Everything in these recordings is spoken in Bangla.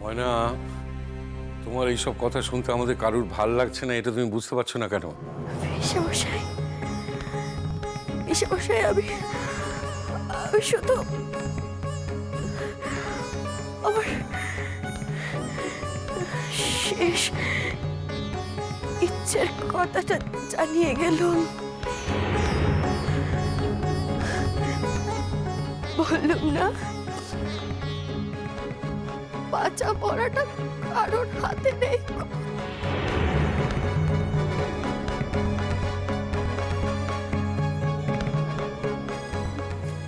ময়না, তোমার এইসব কথা শুনতে আমাদের কারুর ভাল লাগছে না, এটা তুমি বুঝতে পারছো না কেন? মশাই, আমি শুধু আমার শেষ ইচ্ছের কথাটা জানিয়ে গেলুম। বললুম না, বাঁচা পড়াটা কারোর হাতে নেই।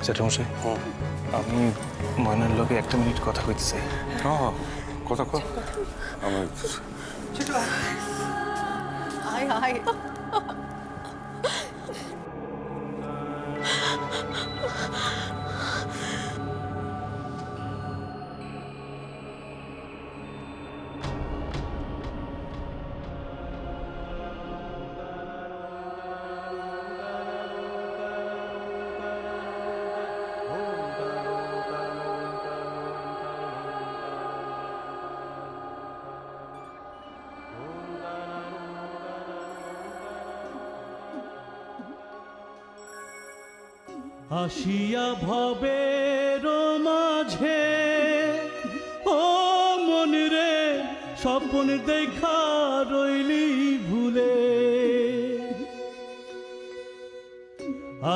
জ্যাঠামশাই, আমি ময়নার লোকে 1 মিনিট কথা কইতে চাই। হ্যাঁ, কথা কর। আমি আয় আয়। আসিয়া ভবের মাঝে ও মন রে, স্বপ্ন দেখা রইলি ভুলে।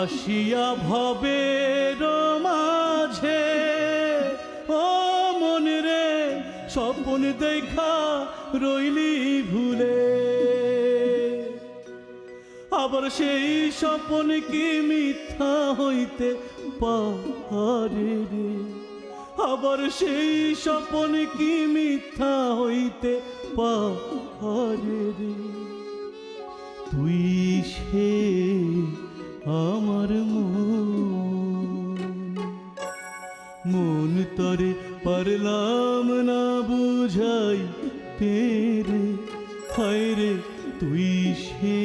আসিয়া ভবের মাঝে ও মন রে, স্বপ্ন দেখা রইলি ভুলে। আবার সেই স্বপ্ন কি মিথ্যা হইতে পারে রে? আবার সেই স্বপ্ন কি মিথ্যা হইতে পারে রে? তুই সে আমার মন তরে পারলাম না বুঝাই তেরে। হায় রে, তুই সে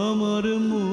আমার মন।